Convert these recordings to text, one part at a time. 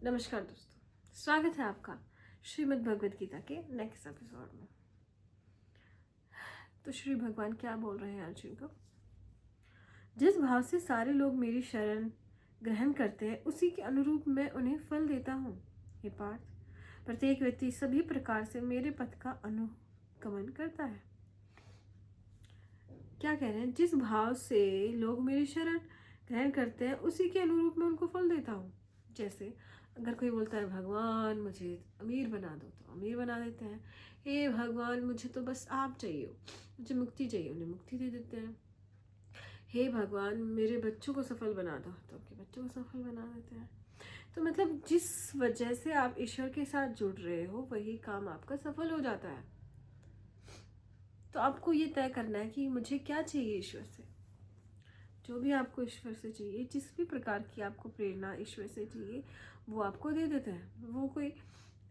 नमस्कार दोस्तों, स्वागत है आपका श्रीमद् भगवद गीता के नेक्स्ट एपिसोड में। तो श्री भगवान क्या बोल रहे हैं अर्जुन को? जिस भाव से सारे लोग मेरी शरण ग्रहण करते हैं उसी के अनुरूप मैं उन्हें फल देता हूँ। हे पार्थ, प्रत्येक व्यक्ति सभी प्रकार से मेरे पथ का अनुगमन करता है। क्या कह रहे हैं? जिस भाव से लोग मेरी शरण ग्रहण करते हैं उसी के अनुरूप मैं उनको फल देता हूँ। जैसे अगर कोई बोलता है भगवान मुझे अमीर बना दो, तो अमीर बना देते हैं। हे भगवान मुझे तो बस आप चाहिए हो, मुझे मुक्ति चाहिए, उन्हें मुक्ति दे देते हैं। हे भगवान मेरे बच्चों को सफल बना दो, तो आपके बच्चों को सफल बना देते हैं। तो मतलब जिस वजह से आप ईश्वर के साथ जुड़ रहे हो वही काम आपका सफल हो जाता है। तो आपको ये तय करना है कि मुझे क्या चाहिए ईश्वर से। जो भी आपको ईश्वर से चाहिए, जिस भी प्रकार की आपको प्रेरणा ईश्वर से चाहिए वो आपको दे देते हैं। वो कोई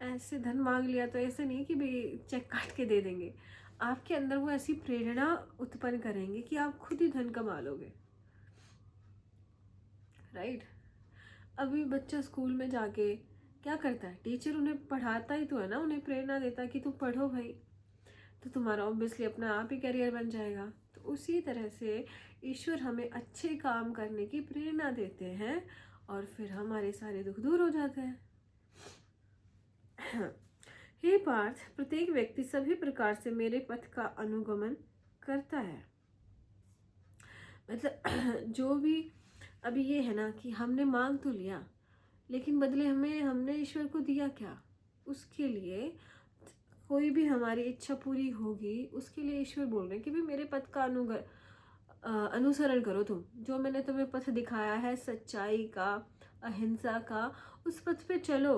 ऐसे धन मांग लिया तो ऐसे नहीं कि भाई चेक काट के दे देंगे। आपके अंदर वो ऐसी प्रेरणा उत्पन्न करेंगे कि आप खुद ही धन कमा लोगे। राइट? अभी बच्चा स्कूल में जाके क्या करता है? टीचर उन्हें पढ़ाता ही तो है ना, उन्हें प्रेरणा देता है कि तुम पढ़ो भाई, तो तुम्हारा ऑब्वियसली अपना आप ही करियर बन जाएगा। तो उसी तरह से ईश्वर हमें अच्छे काम करने की प्रेरणा देते हैं और फिर हमारे सारे दुख दूर हो जाते हैं। हे पार्थ, प्रत्येक व्यक्ति सभी प्रकार से मेरे पथ का अनुगमन करता है। मतलब जो भी अभी ये है ना कि हमने मांग तो लिया, लेकिन बदले हमने ईश्वर को दिया क्या? उसके लिए कोई भी हमारी इच्छा पूरी होगी, उसके लिए ईश्वर बोल रहे हैं कि भाई मेरे पथ का अनुसरण करो। तुम जो मैंने तुम्हें पथ दिखाया है सच्चाई का, अहिंसा का, उस पथ पे चलो।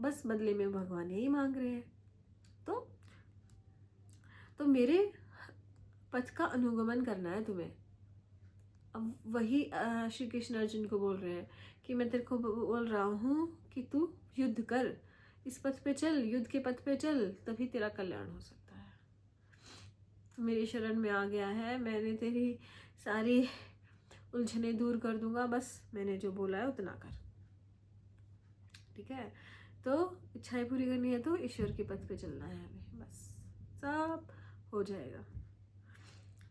बस बदले में भगवान यही मांग रहे हैं। तो मेरे पथ का अनुगमन करना है तुम्हें। अब वही श्री कृष्ण अर्जुन को बोल रहे हैं कि मैं तेरे को बोल रहा हूँ कि तू युद्ध कर, इस पथ पे चल, युद्ध के पथ पे चल, तभी तेरा कल्याण हो सकता है। तो मेरी शरण में आ गया है, मैंने तेरी सारी उलझने दूर कर दूंगा, बस मैंने जो बोला है उतना कर। ठीक है? तो इच्छाएं पूरी करनी है तो ईश्वर के पथ पे चलना है हमें, बस सब हो जाएगा।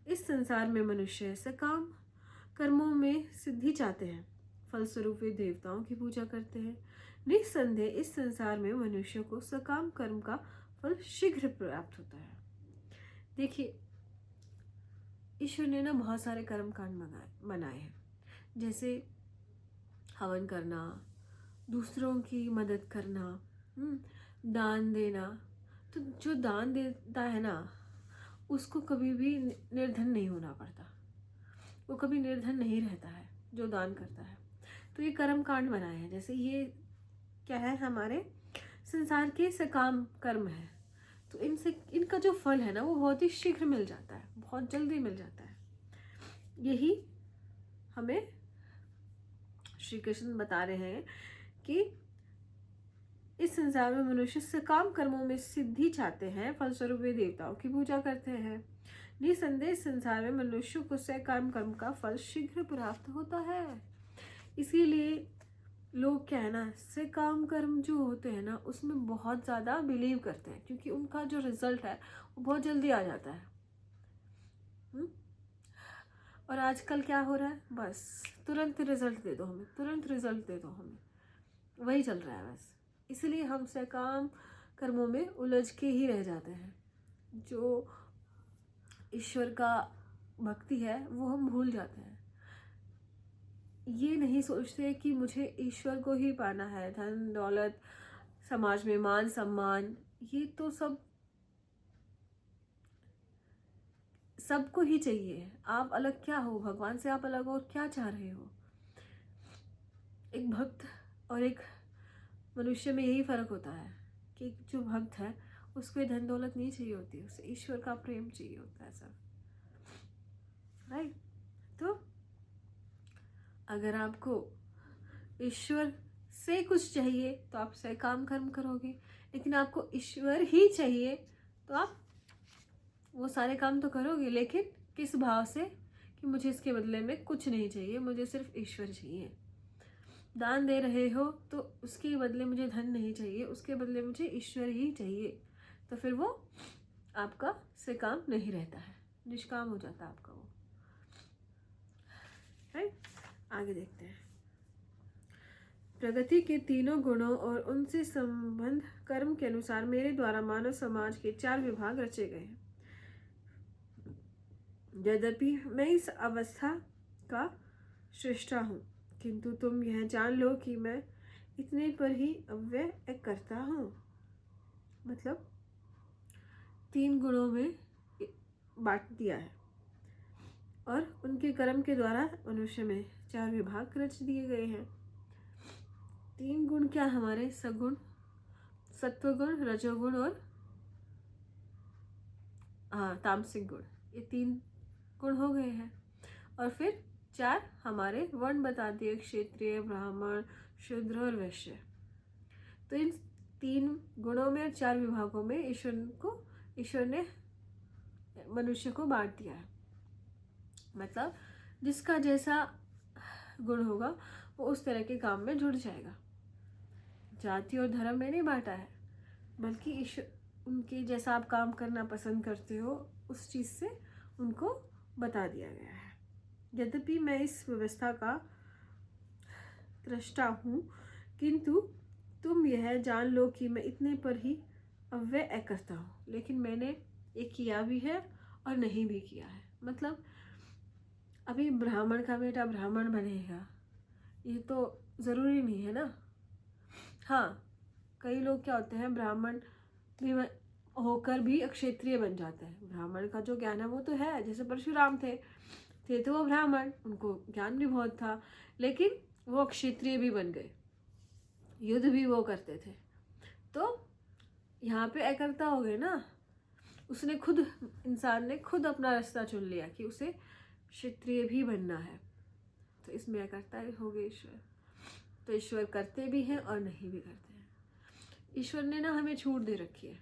इस संसार में मनुष्य सकाम कर्मों में सिद्धि चाहते हैं, फलस्वरूप वे देवताओं की पूजा करते हैं। निस्संदेह इस संसार में मनुष्य को सकाम कर्म का फल शीघ्र प्राप्त होता है। देखिए, ईश्वर ने ना बहुत सारे कर्म कांड बनाए हैं, जैसे हवन करना, दूसरों की मदद करना, दान देना। तो जो दान देता है ना उसको कभी भी निर्धन नहीं होना पड़ता, वो कभी निर्धन नहीं रहता है जो दान करता है। तो ये कर्म कांड बनाए हैं। जैसे ये क्या है? हमारे संसार के सकाम कर्म है। तो इनसे इनका जो फल है ना वो बहुत ही शीघ्र मिल जाता है, बहुत जल्दी मिल जाता है। यही हमें श्री कृष्ण बता रहे हैं कि इस संसार में मनुष्य सकाम कर्मों में सिद्धि चाहते हैं, फलस्वरूप वे देवताओं की पूजा करते हैं। निसंदेह संसार में मनुष्य को सकाम कर्म का फल शीघ्र प्राप्त होता है। इसीलिए लोग क्या है ना, सकाम कर्म जो होते हैं ना उसमें बहुत ज़्यादा बिलीव करते हैं, क्योंकि उनका जो रिजल्ट है वो बहुत जल्दी आ जाता है। और आजकल क्या हो रहा है? बस तुरंत रिजल्ट दे दो हमें, तुरंत रिजल्ट दे दो हमें, वही चल रहा है बस। इसलिए हम सकाम कर्मों में उलझ के ही रह जाते हैं। जो ईश्वर का भक्ति है वो हम भूल जाते हैं। ये नहीं सोचते कि मुझे ईश्वर को ही पाना है, धन दौलत, समाज में मान सम्मान, ये तो सबको ही चाहिए। आप अलग क्या हो? भगवान से आप अलग हो और क्या चाह रहे हो? एक भक्त और एक मनुष्य में यही फर्क होता है कि जो भक्त है उसको धन दौलत नहीं चाहिए होती, उसे ईश्वर का प्रेम चाहिए होता है सब। राइट? तो अगर आपको ईश्वर से कुछ चाहिए तो आप सकाम कर्म करोगे, लेकिन आपको ईश्वर ही चाहिए तो आप वो सारे काम तो करोगे, लेकिन किस भाव से? कि मुझे इसके बदले में कुछ नहीं चाहिए, मुझे सिर्फ ईश्वर चाहिए। दान दे रहे हो तो उसके बदले मुझे धन नहीं चाहिए, उसके बदले मुझे ईश्वर ही चाहिए, तो फिर वो आपका से काम नहीं रहता है, निष्काम हो जाता है आपका वो। राइट, आगे देखते हैं। प्रगति के तीनों गुणों और उनसे संबंध कर्म के अनुसार मेरे द्वारा मानव समाज के 4 विभाग रचे गए हैं। यद्यपि मैं इस अवस्था का सृष्टा हूँ, किंतु तुम यह जान लो कि मैं इतने पर ही अव्यय करता हूँ। मतलब 3 गुणों में बांट दिया है और उनके कर्म के द्वारा मनुष्य में 4 विभाग रच दिए गए हैं। 3 गुण क्या हमारे? सगुण, सत्वगुण, रजोगुण और तामसिक गुण, ये 3 गुण हो गए हैं। और फिर 4 हमारे वर्ण बता दिए, क्षत्रिय, ब्राह्मण, शूद्र और वैश्य। तो इन 3 गुणों में और 4 विभागों में ईश्वर ने मनुष्य को बांट दिया है। मतलब जिसका जैसा गुण होगा वो उस तरह के काम में जुड़ जाएगा। जाति और धर्म में नहीं बांटा है, बल्कि ईश्वर उनके जैसा आप काम करना पसंद करते हो उस चीज़ से उनको बता दिया गया है। यद्यपि मैं इस व्यवस्था का दृष्टा हूँ, किंतु तुम यह जान लो कि मैं इतने पर ही अव्यय करता हूँ। लेकिन मैंने ये किया भी है और नहीं भी किया है। मतलब अभी ब्राह्मण का बेटा ब्राह्मण बनेगा ये तो ज़रूरी नहीं है ना। हाँ, कई लोग क्या होते हैं, ब्राह्मण भी होकर भी क्षत्रिय बन जाते हैं। ब्राह्मण का जो ज्ञान है वो तो है, जैसे परशुराम थे तो वो ब्राह्मण, उनको ज्ञान भी बहुत था, लेकिन वो क्षत्रिय भी बन गए, युद्ध भी वो करते थे। तो यहाँ पे एकता हो गई ना, उसने खुद, इंसान ने खुद अपना रास्ता चुन लिया कि उसे क्षत्रिय भी बनना है। तो इसमें एकता हो गई ईश्वर। तो ईश्वर करते भी हैं और नहीं भी करते हैं। ईश्वर ने ना हमें छूट दे रखी है।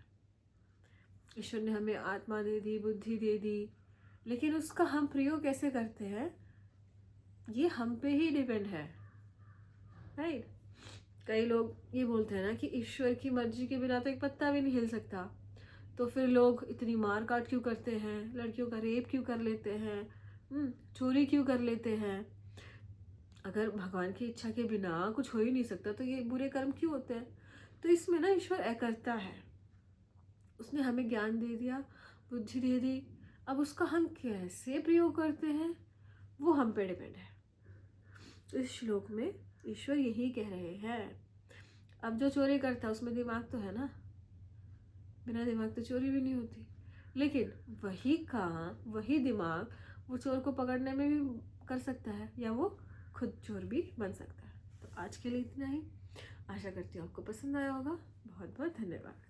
ईश्वर ने हमें आत्मा दे दी, बुद्धि दे दी, लेकिन उसका हम प्रयोग कैसे करते हैं ये हम पे ही डिपेंड है। राइट, कई लोग ये बोलते हैं ना कि ईश्वर की मर्जी के बिना तो एक पत्ता भी नहीं हिल सकता, तो फिर लोग इतनी मार काट क्यों करते हैं, लड़कियों का रेप क्यों कर लेते हैं, चोरी क्यों कर लेते हैं। अगर भगवान की इच्छा के बिना कुछ हो ही नहीं सकता तो ये बुरे कर्म क्यों होते हैं। तो इसमें ना ईश्वर करता है, उसने हमें ज्ञान दे दिया, बुद्धि दे दी, अब उसका हम कैसे प्रयोग करते हैं वो हम पे डिपेंड है। तो इस श्लोक में ईश्वर यही कह रहे हैं। अब जो चोरी करता है उसमें दिमाग तो है ना, बिना दिमाग तो चोरी भी नहीं होती। लेकिन वही काम, वही दिमाग वो चोर को पकड़ने में भी कर सकता है, या वो खुद चोर भी बन सकता है। तो आज के लिए इतना ही। आशा करती हूँ आपको पसंद आया होगा। बहुत बहुत धन्यवाद।